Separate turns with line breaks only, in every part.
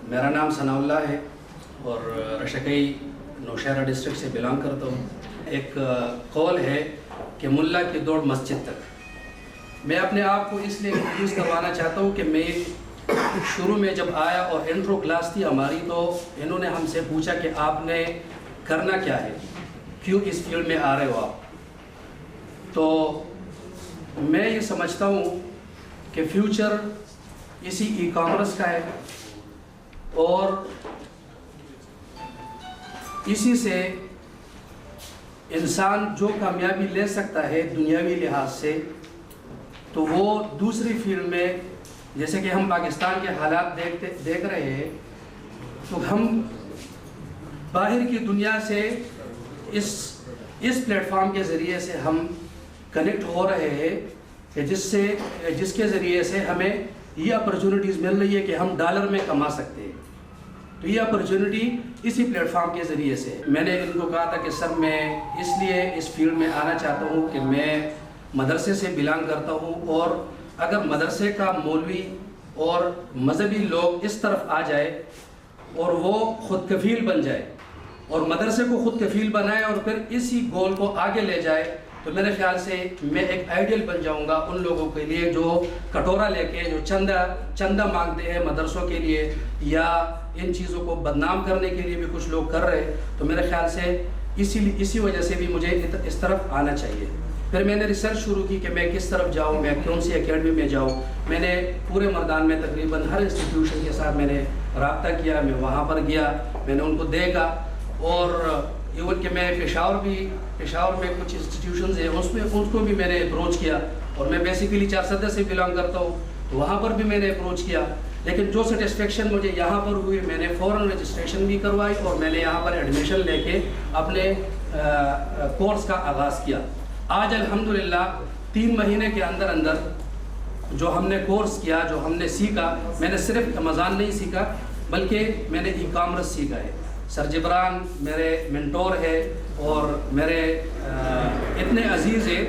میرا نام ثناء اللہ ہے اور رشکئی نوشہرہ ڈسٹرکٹ سے بلانگ کرتا ہوں۔ ایک قول ہے کہ ملا کی دوڑ مسجد تک۔ میں اپنے آپ کو اس لیے انٹروڈیوس کروانا چاہتا ہوں کہ میں شروع میں جب آیا اور انٹرو کلاس تھی ہماری، تو انہوں نے ہم سے پوچھا کہ آپ نے کرنا کیا ہے، کیوں اس فیلڈ میں آ رہے ہو آپ؟ تو میں یہ سمجھتا ہوں کہ فیوچر اسی ای کامرس کا ہے اور اسی سے انسان جو کامیابی لے سکتا ہے دنیاوی لحاظ سے، تو وہ دوسری فیلڈ میں، جیسے کہ ہم پاکستان کے حالات دیکھ رہے ہیں، تو ہم باہر کی دنیا سے اس پلیٹ فارم کے ذریعے سے ہم کنیکٹ ہو رہے ہیں کہ جس کے ذریعے سے ہمیں یہ اپرچونٹیز مل رہی ہے کہ ہم ڈالر میں کما سکتے ہیں۔ تو یہ اپرچونٹی اسی پلیٹ فارم کے ذریعے سے میں نے ان کو کہا تھا کہ سر میں اس لیے اس فیلڈ میں آنا چاہتا ہوں کہ میں مدرسے سے بلانگ کرتا ہوں، اور اگر مدرسے کا مولوی اور مذہبی لوگ اس طرف آ جائے اور وہ خود کفیل بن جائے اور مدرسے کو خود کفیل بنائے اور پھر اسی گول کو آگے لے جائے، تو میرے خیال سے میں ایک آئیڈیل بن جاؤں گا ان لوگوں کے لیے جو کٹورا لے کے جو چندہ مانگتے ہیں مدرسوں کے لیے، یا ان چیزوں کو بدنام کرنے کے لیے بھی کچھ لوگ کر رہے۔ تو میرے خیال سے اسی وجہ سے بھی مجھے اس طرف آنا چاہیے۔ پھر میں نے ریسرچ شروع کی کہ میں کس طرف جاؤں، میں کون سی اکیڈمی میں جاؤں۔ میں نے پورے مردان میں تقریباً ہر انسٹیٹیوشن کے ساتھ میں نے رابطہ کیا، میں وہاں پر گیا، میں نے ان کو دیکھا، اور ایون کہ میں پشاور میں کچھ انسٹیٹیوشنز ہیں اس کو بھی میں نے اپروچ کیا، اور میں بیسیکلی 4 سے بلانگ کرتا ہوں، تو وہاں پر بھی میں نے اپروچ کیا۔ لیکن جو سیٹسفیکشن مجھے یہاں پر ہوئی، میں نے فوراً رجسٹریشن بھی کروائی اور میں نے یہاں پر ایڈمیشن لے کے اپنے کورس کا آغاز کیا۔ آج الحمدللہ 3 مہینے کے اندر جو ہم نے کورس کیا، جو ہم نے سیکھا، میں نے صرف امیزان نہیں سیکھا بلکہ میں نے ای کامرس سیکھا ہے۔ سر جبران میرے منٹور ہے اور میرے اتنے عزیز ہیں۔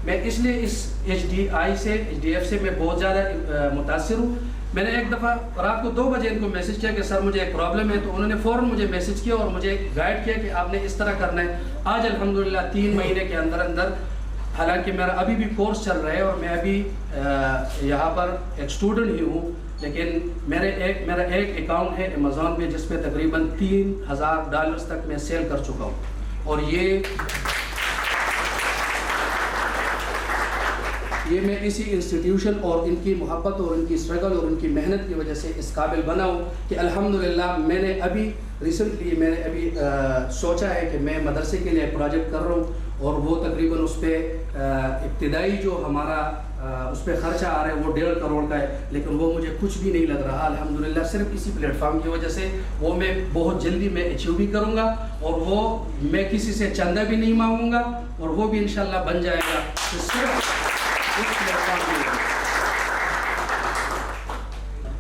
میں اس لیے اس HDF سے میں بہت زیادہ متاثر ہوں۔ میں نے ایک دفعہ رات کو 2 بجے ان کو میسج کیا کہ سر مجھے ایک پرابلم ہے، تو انہوں نے فوراً مجھے میسج کیا اور مجھے گائیڈ کیا کہ آپ نے اس طرح کرنا ہے۔ آج الحمدللہ 3 مہینے کے اندر، حالانکہ میرا ابھی بھی کورس چل رہا ہے اور میں ابھی یہاں پر ایک اسٹوڈنٹ ہی ہوں، لیکن میرا ایک اکاؤنٹ ہے امیزون میں جس پہ تقریباً $3000 تک میں سیل کر چکا ہوں، اور یہ میں اسی انسٹیٹیوشن اور ان کی محبت اور ان کی اسٹرگل اور ان کی محنت کی وجہ سے اس قابل بنا ہوں کہ الحمدللہ میں نے ابھی ریسنٹلی سوچا ہے کہ میں مدرسے کے لیے ایک پروجیکٹ کر رہا ہوں، اور وہ تقریباً اس پہ ابتدائی جو ہمارا اس پہ خرچہ آ رہا ہے وہ 1.5 کروڑ کا ہے، لیکن وہ مجھے کچھ بھی نہیں لگ رہا الحمدللہ، صرف اسی پلیٹ فارم کی وجہ سے۔ وہ میں بہت جلدی میں اچیو بھی کروں گا، اور وہ میں کسی سے چندہ بھی نہیں مانگوں گا، اور وہ بھی انشاءاللہ بن جائے گا۔ تو صرف اس پلیٹ فارم کی وجہ سے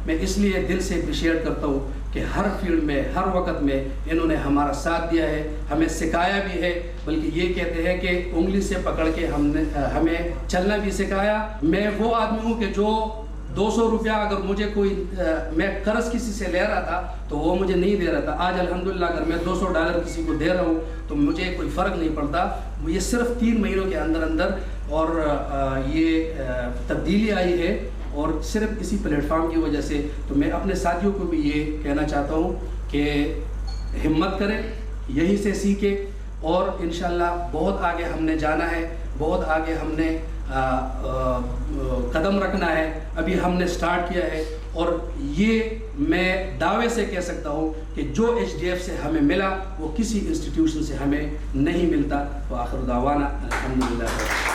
میں اس لیے دل سے اپریشیٹ کرتا ہوں کہ ہر فیلڈ میں، ہر وقت میں انہوں نے ہمارا ساتھ دیا ہے، ہمیں سکھایا بھی ہے، بلکہ یہ کہتے ہیں کہ انگلی سے پکڑ کے ہمیں چلنا بھی سکھایا۔ میں وہ آدمی ہوں کہ جو 200 روپیہ اگر مجھے میں قرض کسی سے لے رہا تھا تو وہ مجھے نہیں دے رہا تھا، آج الحمدللہ اگر میں $200 کسی کو دے رہا ہوں تو مجھے کوئی فرق نہیں پڑتا۔ یہ صرف 3 مہینوں کے اندر اور یہ تبدیلی آئی ہے، اور صرف اسی پلیٹ فارم کی وجہ سے۔ تو میں اپنے ساتھیوں کو بھی یہ کہنا چاہتا ہوں کہ ہمت کریں، یہی سے سیکھیں، اور انشاءاللہ بہت آگے ہم نے جانا ہے، بہت آگے ہم نے قدم رکھنا ہے۔ ابھی ہم نے سٹارٹ کیا ہے، اور یہ میں دعوے سے کہہ سکتا ہوں کہ جو HDF سے ہمیں ملا وہ کسی انسٹیٹیوشن سے ہمیں نہیں ملتا۔ وآخر دعوانا الحمدللہ۔